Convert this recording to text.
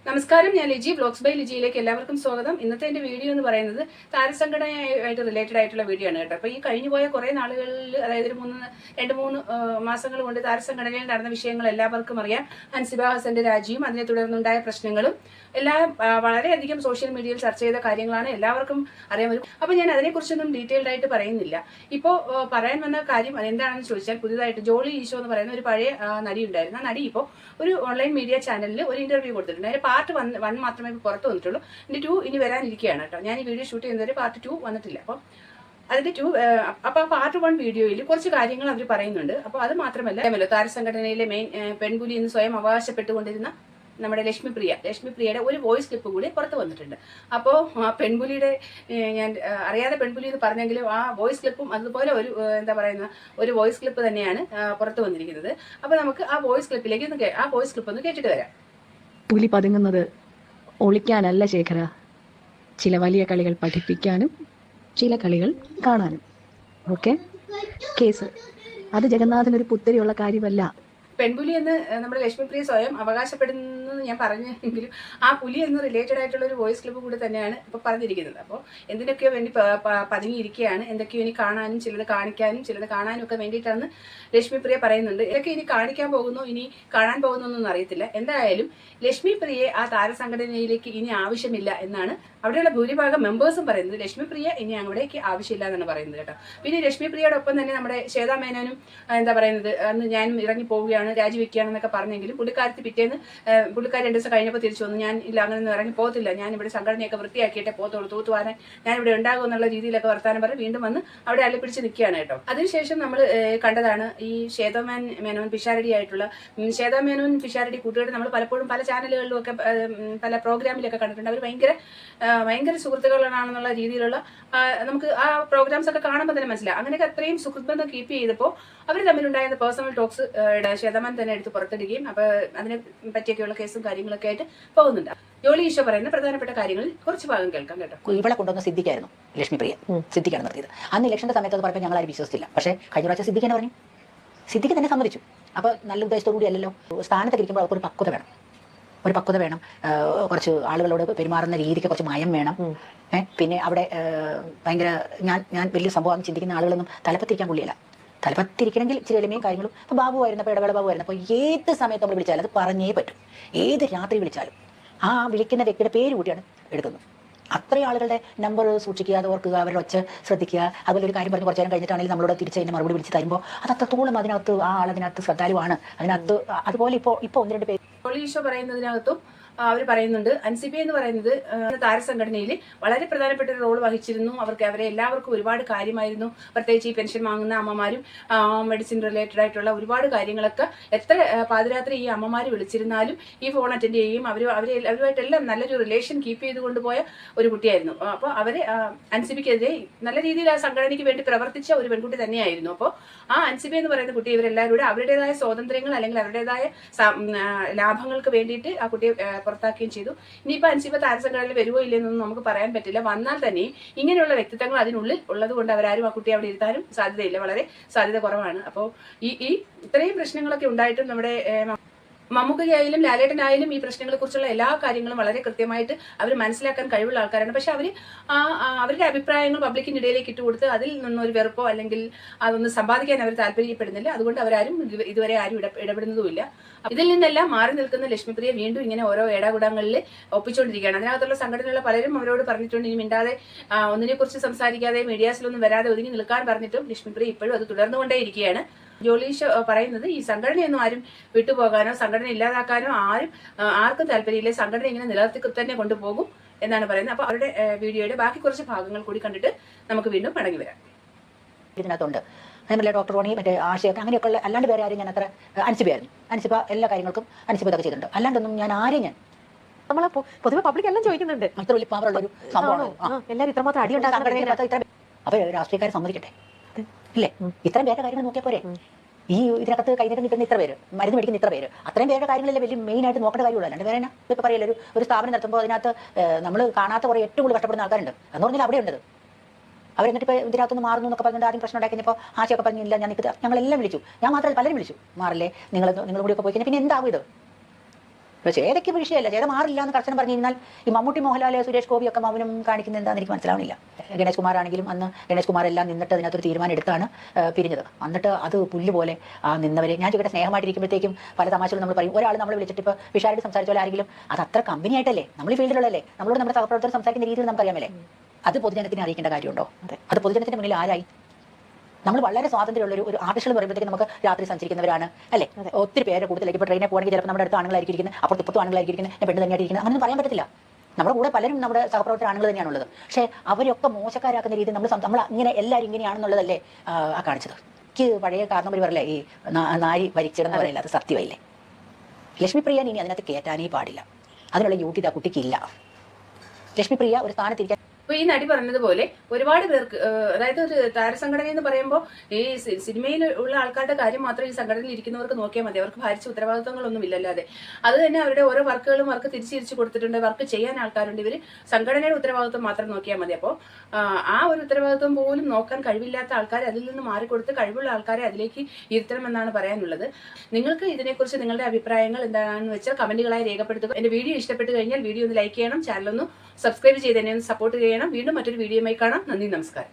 നമസ്കാരം, ഞാൻ Liji vlogs by ലിജിയിലേക്ക് എല്ലാവർക്കും സ്വാഗതം. ഇന്നത്തെ എൻ്റെ വീഡിയോ എന്ന് പറയുന്നത് താരസംഘടനയായിട്ട് റിലേറ്റഡ് ആയിട്ടുള്ള വീഡിയോ ആണ് കേട്ടോ. അപ്പോൾ ഈ കഴിഞ്ഞു പോയ കുറേ നാളുകളിൽ, അതായത് ഒരു 2-3 മാസങ്ങൾ കൊണ്ട് താരസംഘടനയിൽ നടന്ന വിഷയങ്ങൾ എല്ലാവർക്കും അറിയാം. ഹൻസിബ ഹസന്റെ രാജിയും അതിനെ തുടർന്നുണ്ടായ പ്രശ്നങ്ങളും എല്ലാം വളരെയധികം സോഷ്യൽ മീഡിയയിൽ ചർച്ച ചെയ്ത കാര്യങ്ങളാണ്, എല്ലാവർക്കും അറിയാൻ വരും. അപ്പോൾ ഞാൻ അതിനെക്കുറിച്ചൊന്നും ഡീറ്റെയിൽഡ് ആയിട്ട് പറയുന്നില്ല. ഇപ്പോൾ പറയാൻ വന്ന കാര്യം അതെന്താണെന്ന് ചോദിച്ചാൽ, പുതിയതായിട്ട് ജോളി ഈശോ എന്ന് പറയുന്ന ഒരു പഴയ നടി ഉണ്ടായിരുന്നു. ആ നടി ഇപ്പോൾ ഒരു ഓൺലൈൻ മീഡിയ ചാനലിൽ ഒരു ഇന്റർവ്യൂ കൊടുത്തിട്ടുണ്ട്. അതിന്റെ പാർട്ട് 1 മാത്രമേ പുറത്ത് വന്നിട്ടുള്ളൂ. ഇതിന്റെ 2 ഇനി വരാനിരിക്കുകയാണ് കേട്ടോ. ഞാൻ ഈ വീഡിയോ ഷൂട്ട് ചെയ്യുന്നവരെ പാർട്ട് 2 വന്നിട്ടില്ല. അപ്പോൾ അതിന്റെ 2 അപ്പോൾ പാർട്ട് 1 വീഡിയോയിൽ കുറച്ച് കാര്യങ്ങൾ അവർ പറയുന്നുണ്ട്. അപ്പോൾ അത് മാത്രമല്ല, താരസംഘടനയിലെ മെയിൻ പെൺപുലി എന്ന് സ്വയം അവകാശപ്പെട്ടുകൊണ്ടിരുന്ന നമ്മുടെ ലക്ഷ്മിപ്രിയയുടെ ഒരു വോയിസ് ക്ലിപ്പ് കൂടി പുറത്ത് വന്നിട്ടുണ്ട്. അപ്പോൾ ആ പെൺപുലിയുടെ, ഞാൻ അറിയാതെ പെൺപുലി എന്ന് പറഞ്ഞെങ്കിലും ആ വോയിസ് ക്ലിപ്പും അതുപോലെ ഒരു വോയിസ് ക്ലിപ്പ് തന്നെയാണ് പുറത്ത് വന്നിരിക്കുന്നത്. അപ്പോൾ നമുക്ക് ആ വോയിസ് ക്ലിപ്പ് ഒന്ന് കേട്ടിട്ട് വരാം. പുലി പതുങ്ങുന്നത് ഒളിക്കാനല്ല ശേഖര, ചില വലിയ കളികൾ പഠിപ്പിക്കാനും ചില കളികൾ കാണാനും. ഓക്കെ, കേസ് അത് ജഗന്നാഥനൊരു പുത്തരിയുള്ള കാര്യമല്ല. പെൺപുലി എന്ന് നമ്മുടെ ലക്ഷ്മിപ്രിയ സ്വയം അവകാശപ്പെടുന്നത് ഞാൻ പറഞ്ഞെങ്കിലും ആ പുലി എന്ന് റിലേറ്റഡ് ആയിട്ടുള്ള ഒരു വോയിസ് ക്ലിപ്പ് കൂടി തന്നെയാണ് ഇപ്പോൾ പറഞ്ഞിരിക്കുന്നത്. അപ്പോൾ എന്തിനൊക്കെയോ വേണ്ടി പതുങ്ങിയിരിക്കുകയാണ്, എന്തൊക്കെയോ ഇനി കാണാനും ചിലത് കാണിക്കാനും ചിലത് കാണാനും ഒക്കെ വേണ്ടിയിട്ടാണ് ലക്ഷ്മിപ്രിയ പറയുന്നുണ്ട്. ഇതൊക്കെ ഇനി കാണിക്കാൻ പോകുന്നു, ഇനി കാണാൻ പോകുന്നു എന്നൊന്നും അറിയത്തില്ല. എന്തായാലും ലക്ഷ്മിപ്രിയയെ ആ താരസംഘടനയിലേക്ക് ഇനി ആവശ്യമില്ല എന്നാണ് അവിടെയുള്ള ഭൂരിഭാഗം മെമ്പേഴ്സും പറയുന്നത്. ലക്ഷ്മിപ്രിയ ഇനി അവിടേക്ക് ആവശ്യമില്ല എന്നാണ് പറയുന്നത് കേട്ടോ. പിന്നെ ലക്ഷ്മിപ്രിയയുടെ ഒപ്പം തന്നെ നമ്മുടെ ശ്വേതാ മേനോനും അന്ന് ഞാൻ ഇറങ്ങി പോവുകയാണ്, രാജിവെക്കുകയാണെന്നൊക്കെ പറഞ്ഞെങ്കിലും പുള്ളിക്കാരത്തി പിറ്റേന്ന് പുള്ളിക്കാരി 2 ദിവസം കഴിഞ്ഞപ്പോൾ തിരിച്ചു വന്നു. ഞാൻ ഇല്ല, അങ്ങനെ ഇറങ്ങി പോകത്തില്ല, ഞാൻ ഇവിടെ സംഘടനയൊക്കെ വൃത്തിയാക്കിയിട്ടേ പോകത്തുള്ളൂ, തൂത്തുവാരാൻ ഞാൻ ഇവിടെ ഉണ്ടാകും എന്നുള്ള രീതിയിലൊക്കെ വർത്താനം പറഞ്ഞ് വീണ്ടും വന്ന് അവിടെ അള്ളിപ്പിടിച്ച് നിൽക്കുകയാണ് കേട്ടോ. അതിനുശേഷം നമ്മൾ കണ്ടതാണ് ഈ ശ്വേതാ മേനോൻ പിഷാരടി ആയിട്ടുള്ള ശ്വേതാ മേനോൻ പിഷാരടി കൂട്ടുകാർ നമ്മൾ പലപ്പോഴും പല ചാനലുകളിലും ഒക്കെ പല പ്രോഗ്രാമിലൊക്കെ കണ്ടിട്ടുണ്ട്. അവർ ഭയങ്കര സുഹൃത്തുക്കളാണെന്നുള്ള രീതിയിലുള്ള നമുക്ക് ആ പ്രോഗ്രാംസ് ഒക്കെ കാണുമ്പോൾ തന്നെ മനസ്സിലാവും. അങ്ങനെയൊക്കെ അത്രയും സുഹൃത്ബന്ധം കീപ്പ് ചെയ്തപ്പോൾ അവർ തമ്മിലുണ്ടായിരുന്ന പേഴ്സണൽ ടോക്സ് ശതമാനം തന്നെ എടുത്ത് പുറത്തിടുകയും അപ്പോൾ അതിനെ പറ്റിയൊക്കെയുള്ള കേസും കാര്യങ്ങളൊക്കെ ആയിട്ട് പോകുന്നുണ്ട്. ജോളി ഈശോ പറയുന്ന പ്രധാനപ്പെട്ട കാര്യങ്ങളിൽ കുറച്ച് ഭാഗം കേൾക്കാം കേട്ടോ. ഇവിടെ കൊണ്ടുവന്ന സിദ്ദിഖായിരുന്നു ലക്ഷ്മിപ്രിയ, സിദ്ദിഖാണ് നടത്തിയത്. അന്ന് ഇലക്ഷന്റെ സമയത്ത് അത് പറഞ്ഞപ്പോൾ ഞങ്ങൾ ആരും വിശ്വസിച്ചില്ല. പക്ഷേ കഴിഞ്ഞ പ്രാവശ്യം സിദ്ദിഖ് പറഞ്ഞു, സിദ്ദിഖ് തന്നെ സമ്മതിച്ചു. അപ്പോൾ നല്ല ഉദ്ദേശത്തോടുകൂടി അല്ലല്ലോ, സ്ഥാനത്ത് ഇരിക്കുമ്പോൾ അവർക്കൊരു പക്വത വേണം, കുറച്ച് ആളുകളോട് പെരുമാറുന്ന രീതിക്ക് കുറച്ച് മയം വേണം. പിന്നെ അവിടെ ഭയങ്കര ഞാൻ വലിയ സംഭവം ചിന്തിക്കുന്ന ആളുകളൊന്നും തലപ്പത്തിരിക്കാൻ പുള്ളിയല്ല. തലപ്പത്തിരിക്കണമെങ്കിൽ ഇച്ചിരി എളിമയും കാര്യങ്ങളും. ഇപ്പോൾ ബാബു ആയിരുന്നപ്പോൾ ഇടവേള ബാബു ആയിരുന്നപ്പോൾ ഏത് സമയത്ത് നമ്മൾ വിളിച്ചാലും അത് പറഞ്ഞേ പറ്റും. ഏത് രാത്രി വിളിച്ചാലും ആ വിളിക്കുന്ന വ്യക്തിയുടെ പേര് കൂട്ടിയാണ് എടുക്കുന്നത്. അത്രയും ആളുകളുടെ നമ്പർ സൂക്ഷിക്കുക, അത് ഓർക്കുക, അവരുടെ ഒച്ച ശ്രദ്ധിക്കുക. അതുപോലെ ഒരു കാര്യം പറഞ്ഞ് കുറച്ച് നേരം കഴിഞ്ഞിട്ടാണെങ്കിൽ നമ്മളോട് തിരിച്ച് അതിൻ്റെ മറുപടി വിളിച്ച് തരുമ്പോൾ അത് അത്രത്തോളം അതിനകത്ത് ആ ആളതിനകത്ത് ശ്രദ്ധാലുവാണ്. അതിനകത്ത് അതുപോലെ ഇപ്പോൾ 1-2 പേര് ഈശോ പറയുന്നതിനകത്തും അവർ പറയുന്നുണ്ട്, അൻസിബി എന്ന് പറയുന്നത് താരസംഘടനയിൽ വളരെ പ്രധാനപ്പെട്ട ഒരു റോൾ വഹിച്ചിരുന്നു. അവരെ എല്ലാവർക്കും ഒരുപാട് കാര്യമായിരുന്നു. പ്രത്യേകിച്ച് ഈ പെൻഷൻ വാങ്ങുന്ന അമ്മമാരും മെഡിസിൻ റിലേറ്റഡ് ആയിട്ടുള്ള ഒരുപാട് കാര്യങ്ങളൊക്കെ എത്ര പാതിരാത്രി ഈ അമ്മമാർ വിളിച്ചിരുന്നാലും ഈ ഫോൺ അറ്റൻഡ് ചെയ്യുകയും അവരുമായിട്ടെല്ലാം നല്ലൊരു റിലേഷൻ കീപ്പ് ചെയ്ത് കൊണ്ടുപോയ ഒരു കുട്ടിയായിരുന്നു. അപ്പോൾ അവരെ അൻസിബിക്കെതിരെ നല്ല രീതിയിൽ ആ സംഘടനയ്ക്ക് വേണ്ടി പ്രവർത്തിച്ച ഒരു പെൺകുട്ടി തന്നെയായിരുന്നു. അപ്പോൾ ആ അൻസിബി എന്ന് പറയുന്ന കുട്ടി ഇവരെല്ലാവരും അവരുടേതായ സ്വാതന്ത്ര്യങ്ങൾ അല്ലെങ്കിൽ അവരുടേതായ ലാഭങ്ങൾക്ക് വേണ്ടിയിട്ട് ആ കുട്ടിയെ പുറത്താക്കുകയും ചെയ്തു. ഇനിയിപ്പോൾ അൻസിബ താരസംഘടനയിൽ വരുവോ ഇല്ലെന്നൊന്നും നമുക്ക് പറയാൻ പറ്റില്ല. വന്നാൽ തന്നെയും ഇങ്ങനെയുള്ള വ്യക്തിത്വങ്ങൾ അതിനുള്ളിൽ ഉള്ളത് കൊണ്ട് അവരാരും ആ കുട്ടിയെ അവിടെ ഇരുത്താനും സാധ്യതയില്ല, വളരെ സാധ്യത കുറവാണ്. അപ്പോൾ ഈ ഇത്രയും പ്രശ്നങ്ങളൊക്കെ ഉണ്ടായിട്ടും നമ്മുടെ മമ്മൂക്കയായാലും ലാലേട്ടനായാലും ഈ പ്രശ്നങ്ങളെ കുറിച്ചുള്ള എല്ലാ കാര്യങ്ങളും വളരെ കൃത്യമായിട്ട് അവർ മനസ്സിലാക്കാൻ കഴിവുള്ള ആൾക്കാരാണ്. പക്ഷെ അവരുടെ അഭിപ്രായങ്ങൾ പബ്ലിക്കിന്റെ ഇടയിലേക്ക് ഇട്ടുകൊടുത്ത് അതിൽ നിന്നൊരു വെറുപ്പോ അല്ലെങ്കിൽ അതൊന്ന് സമ്പാദിക്കാൻ അവർ താല്പര്യപ്പെടുന്നില്ല. അതുകൊണ്ട് അവരാരും ഇതുവരെ ആരും ഇടപെടുന്നതുമില്ല. ഇതിൽ നിന്നെല്ലാം മാറി നിൽക്കുന്ന ലക്ഷ്മിപ്രിയ വീണ്ടും ഇങ്ങനെ ഓരോ ഏടാകുടങ്ങളിൽ ഒപ്പിച്ചുകൊണ്ടിരിക്കുകയാണ്. അതിനകത്തുള്ള സംഘടനയുള്ള പലരും അവരോട് പറഞ്ഞിട്ടുണ്ട്, ഇനി മിണ്ടാതെ ഒന്നിനെ കുറിച്ച് സംസാരിക്കാതെ മീഡിയാസിലൊന്നും വരാതെ ഒതുങ്ങി നിൽക്കാൻ പറഞ്ഞിട്ടും ലക്ഷ്മിപ്രിയ ഇപ്പോഴും അത് തുടർന്നുകൊണ്ടേയിരിക്കുകയാണ്. ജോലീഷ് പറയുന്നത് ഈ സംഘടനയൊന്നും ആരും വിട്ടുപോകാനോ സംഘടന ഇല്ലാതാക്കാനോ ആർക്കും താല്പര്യമില്ല, സംഘടന ഇങ്ങനെ നിലനിർത്തി തന്നെ കൊണ്ടുപോകും എന്നാണ് പറയുന്നത്. അപ്പോൾ അവരുടെ വീഡിയോയുടെ ബാക്കി കുറച്ച് ഭാഗങ്ങൾ കൂടി കണ്ടിട്ട് നമുക്ക് വീണ്ടും മടങ്ങി വരാം. ഇതിനകത്തുണ്ട് നമ്മളെ ഡോക്ടർ റോണി, മറ്റേ ആശയൊക്കെ അങ്ങനെയൊക്കെയുള്ള, അല്ലാണ്ട് വേറെ ആരും ഞാൻ അത്ര അൻസിബയായിരുന്നു. അൻസിബ എല്ലാ കാര്യങ്ങൾക്കും അൻസിബ ഇതൊക്കെ ചെയ്തിട്ടുണ്ട്. അല്ലാണ്ടൊന്നും ഞാൻ ആരെയും നമ്മളെ പൊതുവെ പബ്ലിക് എല്ലാം ചോദിക്കുന്നുണ്ട്, അത്ര വലിയ പവറുള്ള ഒരു സംഭവമാണ് എല്ലാവരും ഇത്രമാത്രം അടി ഉണ്ടാകുന്ന. അപ്പോൾ രാഷ്ട്രീയക്കാരെ സമ്മതിക്കട്ടെ ഇല്ലേ? ഇത്രയും പേരുടെ കാര്യങ്ങൾ നോക്കിയാൽ പോരെ? ഈ ഇതിനകത്ത് കൈനീട്ടം കിട്ടുന്ന ഇത്ര പേര്, മരുന്ന് മേടിക്കുന്ന ഇത്ര പേര്, അത്രയും പേരുടെ കാര്യങ്ങളല്ലേ വലിയ മെയിനായിട്ട് നോക്കേണ്ട കാര്യമുള്ളൂ. അല്ലാണ്ട് വേറെ ഇപ്പോൾ പറയല്ലോ, ഒരു സ്ഥാപനം നടത്തുമ്പോൾ അതിനകത്ത് നമ്മൾ കാണാത്ത കുറേ ഏറ്റവും കൂടുതൽ കഷ്ടപ്പെടുന്ന ആൾക്കാരുണ്ട്. എന്ന് പറഞ്ഞാൽ അവിടെ ഉണ്ട്. അവരെന്നിട്ട് ഇപ്പോൾ ഇതിനകത്തൊന്ന് മാറുന്നു എന്നൊക്കെ പറഞ്ഞിട്ട് ആദ്യം പ്രശ്നം ഉണ്ടാക്കി കഴിഞ്ഞപ്പോൾ ആശയൊക്കെ പറഞ്ഞില്ല, ഞങ്ങളെല്ലാം വിളിച്ചു, ഞാൻ മാത്രമല്ല പലരും വിളിച്ചു, മാറില്ലേ നിങ്ങൾ കൂടിയൊക്കെ പോയി കഴിഞ്ഞാൽ പിന്നെ എന്താകും ഇത്? ഇപ്പോൾ ചേതയ്ക്ക് വിഷയമല്ല, ചേത മാറില്ല എന്ന് കർശനം പറഞ്ഞു കഴിഞ്ഞാൽ ഈ മമ്മൂട്ടി, മോഹൻലാൽ, സുരേഷ് ഗോപി ഒക്കെ മൗനം കാണിക്കുന്നത് എന്താണെന്ന് എനിക്ക് മനസ്സിലാവുന്നില്ല. ഗണേഷ് കുമാർ ആണെങ്കിലും അന്ന് ഗണേഷ് കുമാർ എല്ലാം നിന്നിട്ട് അതിനകത്തൊരു തീരുമാനം എടുത്താണ് പിരിഞ്ഞത്. എന്നിട്ട് അത് പുല്ല് പോലെ നിന്നവരെ ഞാൻ ചോദിക്കട്ടെ, സ്നേഹമായിട്ടിരിക്കുമ്പോഴത്തേക്കും പല തമാശകളും നമ്മൾ പറയും. ഒരാൾ നമ്മൾ വിളിച്ചിട്ട് ഇപ്പോൾ വിഷാരായിട്ട് സംസാരിച്ച പോലെ ആരെങ്കിലും അത് അത്ര കമ്പനി ആയിട്ടല്ലേ, നമ്മൾ ഈ ഫീൽഡിലുള്ളല്ലേ, നമ്മളോട് നമ്മുടെ സഹപ്രവർത്തകർ സംസാരിക്കുന്ന രീതിയിൽ നമുക്കറിയാമല്ലേ. അത് പൊതുജനത്തിന് അറിയിക്കേണ്ട കാര്യമുണ്ടോ? അത് പൊതുജനത്തിന്റെ മുന്നിൽ ആരായി? നമ്മൾ വളരെ സ്വാതന്ത്ര്യമുള്ള ഒരു ആർട്ടിസ്റ്റ് എന്ന് പറയുമ്പോഴത്തേക്ക് നമുക്ക് രാത്രി സഞ്ചരിക്കുന്നവരാണ് അല്ലേ, ഒത്തിരി പേരെ കൂടുതലേക്ക്. ഇപ്പോൾ ട്രെയിനിൽ പോകണമെങ്കിൽ ചിലപ്പോൾ നമ്മുടെ അടുത്ത് ആണുങ്ങളായിരിക്കും ഇരിക്കുന്നത്, അപ്പുറത്ത് ഇപ്പുറത്തും ആണുങ്ങളായിരിക്കും ഇരിക്കുന്നത്, പെണ്ണ് തന്നെയായിട്ട് ഇരിക്കുന്നത്, അങ്ങനെയൊന്നും പറയാൻ പറ്റത്തില്ല. നമ്മുടെ കൂടെ പലരും നമ്മുടെ സഹപ്രവർത്തകർ ആണുങ്ങൾ തന്നെയാണുള്ളത്. പക്ഷേ അവരൊക്കെ മോശക്കാരാക്കുന്ന രീതിയിൽ നമ്മൾ ഇങ്ങനെ എല്ലാവരും ഇങ്ങനെയാണെന്നുള്ളതല്ലേ കാണിച്ചത്. എനിക്ക് പഴയ കാരണവർ പറയില്ല, ഈ നാരി ഭരിച്ചിടെന്ന് പറയില്ല, അത് സത്യമായില്ലേ. ലക്ഷ്മിപ്രിയ ഇനി അതിനകത്ത് കയറ്റാനേ പാടില്ല, അതിനുള്ള യോഗ്യത കുട്ടിക്കില്ല. ലക്ഷ്മിപ്രിയ ഒരു സ്ഥാനത്തിരിക്കാൻ. അപ്പൊ ഈ നടി പറഞ്ഞതുപോലെ ഒരുപാട് പേർക്ക്, അതായത് ഒരു താരസംഘടന എന്ന് പറയുമ്പോൾ ഈ സിനിമയിൽ ഉള്ള ആൾക്കാരുടെ കാര്യം മാത്രം ഈ സംഘടനയിൽ ഇരിക്കുന്നവർക്ക് നോക്കിയാൽ മതി. അവർക്ക് ഭാരിച്ച ഉത്തരവാദിത്തങ്ങളൊന്നും ഇല്ലല്ലാതെ അത് തന്നെ അവരുടെ ഓരോ വർക്കുകളും വർക്ക് തിരിച്ചു കൊടുത്തിട്ടുണ്ട്, വർക്ക് ചെയ്യാൻ ആൾക്കാരുണ്ട്. ഇവർ സംഘടനയുടെ ഉത്തരവാദിത്വം മാത്രം നോക്കിയാൽ മതി. അപ്പോൾ ആ ഒരു ഉത്തരവാദിത്വം പോലും നോക്കാൻ കഴിവില്ലാത്ത ആൾക്കാരെ അതിൽ നിന്ന് മാറിക്കൊടുത്ത് കഴിവുള്ള ആൾക്കാരെ അതിലേക്ക് ഇരുത്തണമെന്നാണ് പറയാനുള്ളത്. നിങ്ങൾക്ക് ഇതിനെക്കുറിച്ച് നിങ്ങളുടെ അഭിപ്രായങ്ങൾ എന്താണെന്ന് വെച്ചാൽ കമന്റുകളായി രേഖപ്പെടുത്തുക. എന്റെ വീഡിയോ ഇഷ്ടപ്പെട്ട് കഴിഞ്ഞാൽ വീഡിയോ ഒന്ന് ലൈക്ക് ചെയ്യണം, ചാനൽ ഒന്ന് സബ്സ്ക്രൈബ് ചെയ്ത് എന്നെ ഒന്ന് സപ്പോർട്ട് ചെയ്യണം. വീണ്ടും മറ്റൊരു വീഡിയോയുമായി കാണാം. നന്ദി, നമസ്കാരം.